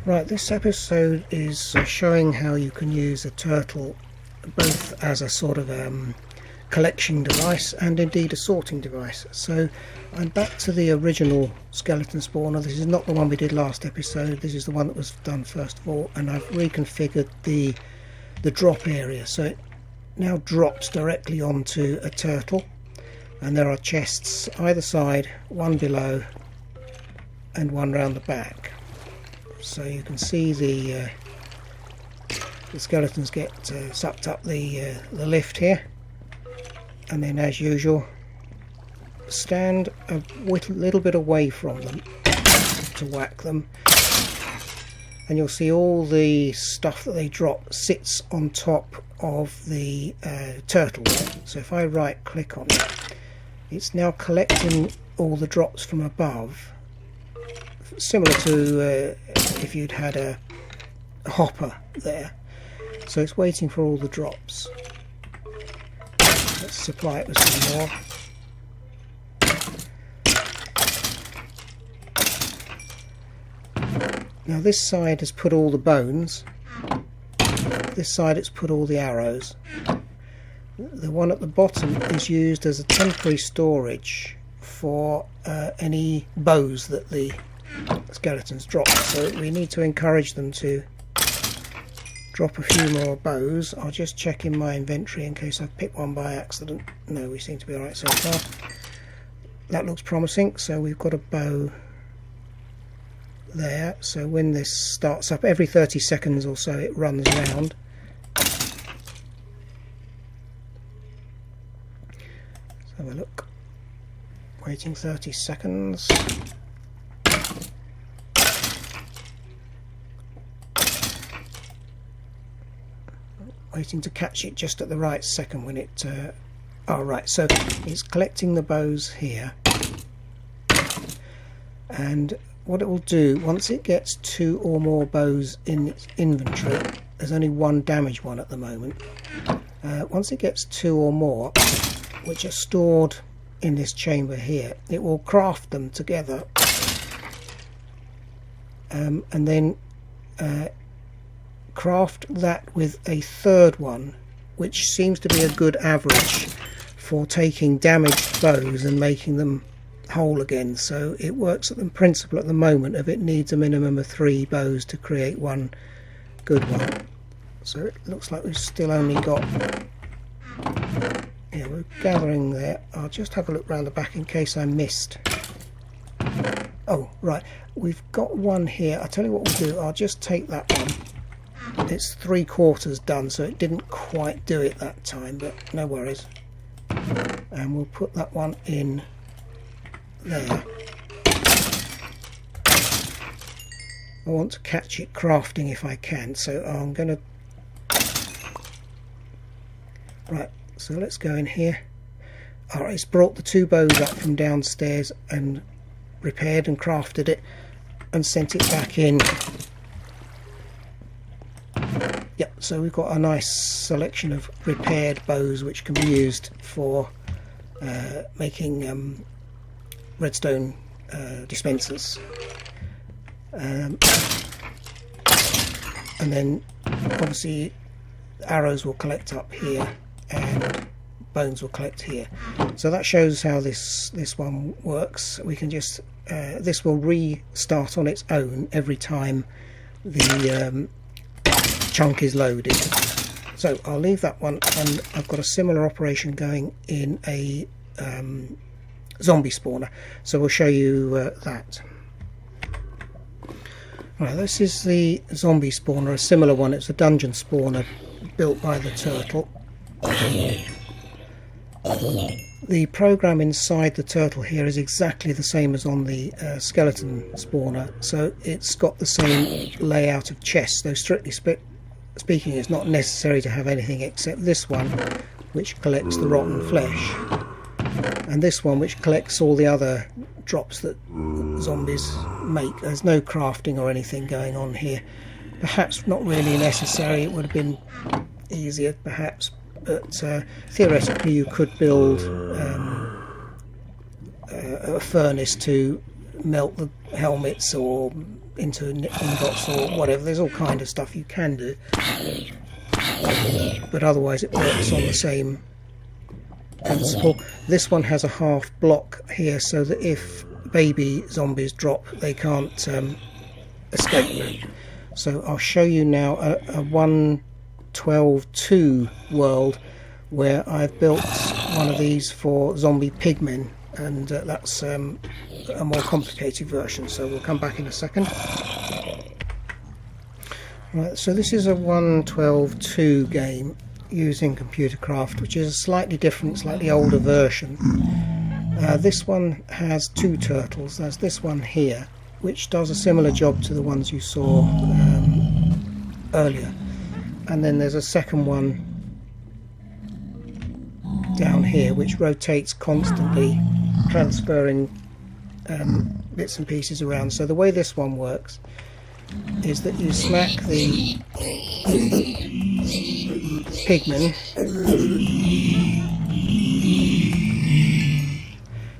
Right, this episode is showing how you can use a turtle both as a sort of collection device and indeed a sorting device. So I'm back to the original skeleton spawner. This is not the one we did last episode, this is the one that was done first of all, and I've reconfigured the drop area so it now drops directly onto a turtle, and there are chests either side, one below and one round the back. So you can see the skeletons get sucked up the lift here, and then as usual stand a little bit away from them to whack them, and you'll see all the stuff that they drop sits on top of the turtle. So if I right click on it, it's now collecting all the drops from above, similar to if you'd had a hopper there. So it's waiting for all the drops. Let's supply it with some more. Now this side has put all the bones, this side it's put all the arrows. The one at the bottom is used as a temporary storage for any bows that the skeletons drop, so we need to encourage them to drop a few more bows. I'll just check in my inventory in case I've picked one by accident. No, we seem to be alright so far. That looks promising. So we've got a bow there, so when this starts up, every 30 seconds or so it runs round. Let's have a look. Waiting 30 seconds. Waiting to catch it just at the right second when it right, so it's collecting the bows here, and what it will do once it gets 2 or more bows in its inventory, there's only one damaged one at the moment, once it gets 2 or more which are stored in this chamber here, it will craft them together and then craft that with a third one, which seems to be a good average for taking damaged bows and making them whole again. So it works at the principle at the moment of it needs a minimum of 3 bows to create one good one. So it looks like we've still only got, yeah, we're gathering there. I'll just have a look round the back in case I missed. Oh right, we've got one here. I'll tell you what we'll do, I'll just take that one. It's 3/4 done, so it didn't quite do it that time, but no worries. And we'll put that one in there. I want to catch it crafting if I can, so I'm going to... Right, so let's go in here. Alright, it's brought the 2 bows up from downstairs and repaired and crafted it and sent it back in. Yep, so we've got a nice selection of repaired bows which can be used for making redstone dispensers. And then obviously arrows will collect up here and bones will collect here. So that shows how this one works. We can just this will restart on its own every time the chunk is loaded. So I'll leave that one, and I've got a similar operation going in a zombie spawner, so we'll show you that. Right, this is the zombie spawner, a similar one. It's a dungeon spawner built by the turtle. The program inside the turtle here is exactly the same as on the skeleton spawner, so it's got the same layout of chests, though strictly speaking it's not necessary to have anything except this one which collects the rotten flesh, and this one which collects all the other drops that zombies make. There's no crafting or anything going on here. Perhaps not really necessary, it would have been easier perhaps, but theoretically you could build a furnace to melt the helmets or into ingots or whatever. There's all kind of stuff you can do, but otherwise it works on the same principle. This one has a half block here, so that if baby zombies drop, they can't escape. So I'll show you now a 1.12.2 world where I've built one of these for zombie pigmen, and that's a more complicated version, so we'll come back in a second. Right, so this is a 1.12.2 game using Computercraft, which is a slightly different, slightly older version. This one has two turtles. There's this one here, which does a similar job to the ones you saw earlier, and then there's a second one down here which rotates constantly, transferring bits and pieces around. So the way this one works is that you smack the pigmen,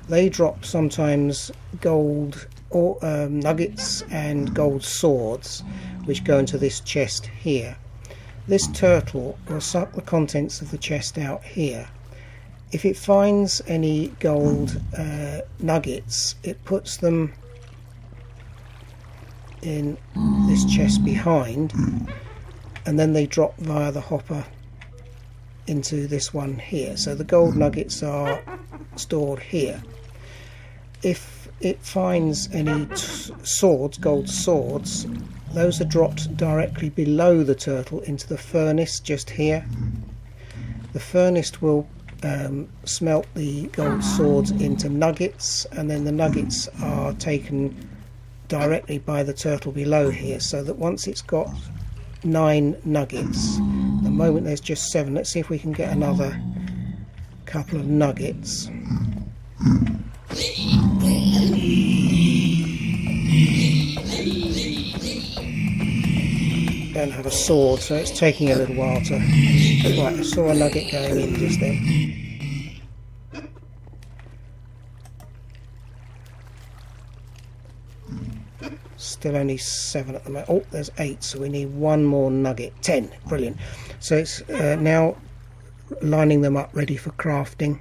they drop sometimes gold or nuggets and gold swords, which go into this chest here. This turtle will suck the contents of the chest out here. If it finds any gold nuggets, it puts them in this chest behind, and then they drop via the hopper into this one here. So the gold nuggets are stored here. If it finds any swords, gold swords, those are dropped directly below the turtle into the furnace just here. The furnace will smelt the gold swords into nuggets, and then the nuggets are taken directly by the turtle below here, so that once it's got 9 nuggets, the moment there's just 7, let's see if we can get another couple of nuggets. Don't have a sword, so it's taking a little while to... Right, I saw a nugget going in just then. Still only 7 at the moment. Oh, there's 8, so we need one more nugget. 10, brilliant. So it's now lining them up ready for crafting,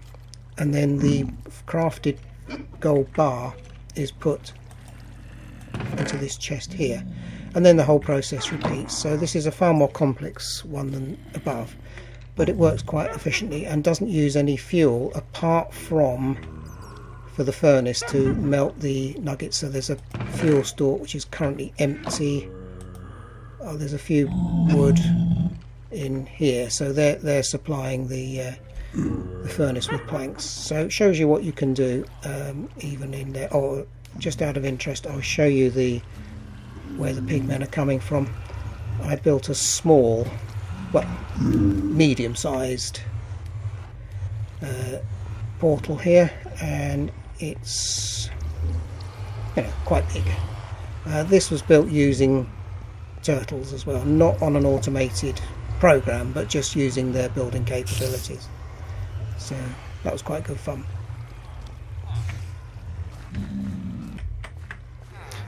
and then the crafted gold bar is put into this chest here, and then the whole process repeats. So this is a far more complex one than above, but it works quite efficiently and doesn't use any fuel apart from for the furnace to melt the nuggets. So there's a fuel store which is currently empty. Oh, there's a few wood in here, so they're supplying the furnace with planks. So it shows you what you can do even in there. Oh, just out of interest, I'll show you where the pigmen are coming from. I built a small, well, medium-sized portal here, and it's quite big. This was built using turtles as well, not on an automated program, but just using their building capabilities. So that was quite good fun.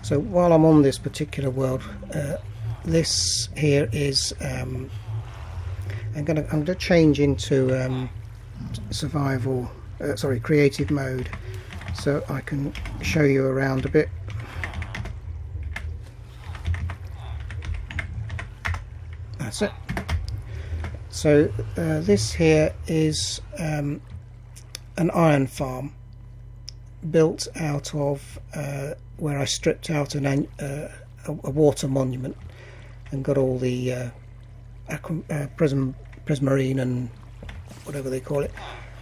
So while I'm on this particular world, this here is I'm going to change into creative mode, so I can show you around a bit. That's it. So this here is an iron farm built out of where I stripped out a water monument and got all the prismarine and whatever they call it.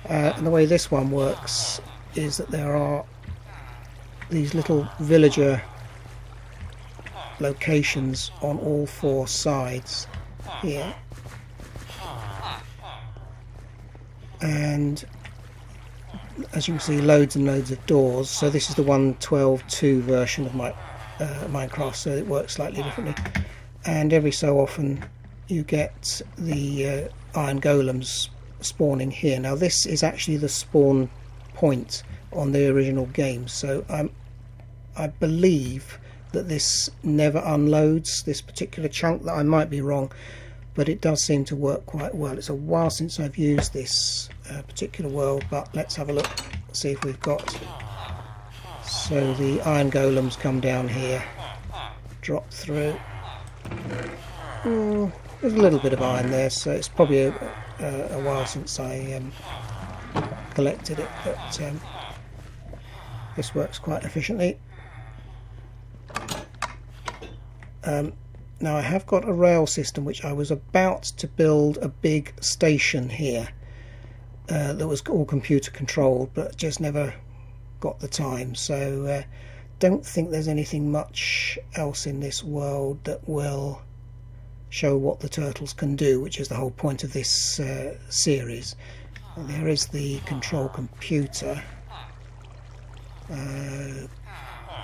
And the way this one works is that there are these little villager locations on all 4 sides here, and as you can see, loads and loads of doors. So this is the 1.12.2 version of my Minecraft, so it works slightly differently, and every so often you get the iron golems spawning here. Now this is actually the spawn point on the original game, so I believe that this never unloads, this particular chunk. That I might be wrong, but it does seem to work quite well. It's a while since I've used this particular world, but let's have a look, see if we've got... So the iron golems come down here, drop through. There's a little bit of iron there, so it's probably a while since I collected it, but this works quite efficiently. Now I have got a rail system which I was about to build a big station here that was all computer controlled, but just never got the time, so don't think there's anything much else in this world that will show what the turtles can do, which is the whole point of this series. There is the control computer.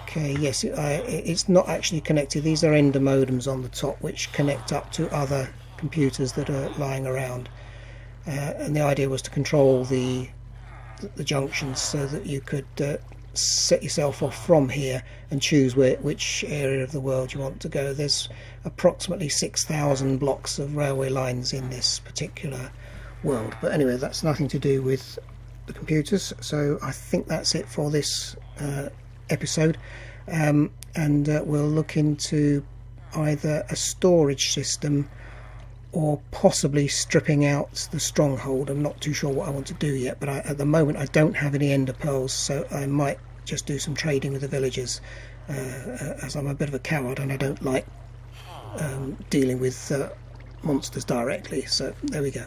Okay, yes, it's not actually connected. These are ender modems on the top which connect up to other computers that are lying around, and the idea was to control the junctions so that you could set yourself off from here and choose which area of the world you want to go. There's approximately 6,000 blocks of railway lines in this particular world, but anyway, that's nothing to do with the computers. So I think that's it for this episode, and we'll look into either a storage system or possibly stripping out the stronghold. I'm not too sure what I want to do yet, but at the moment I don't have any ender pearls, so I might just do some trading with the villagers, as I'm a bit of a coward and I don't like dealing with monsters directly. So there we go.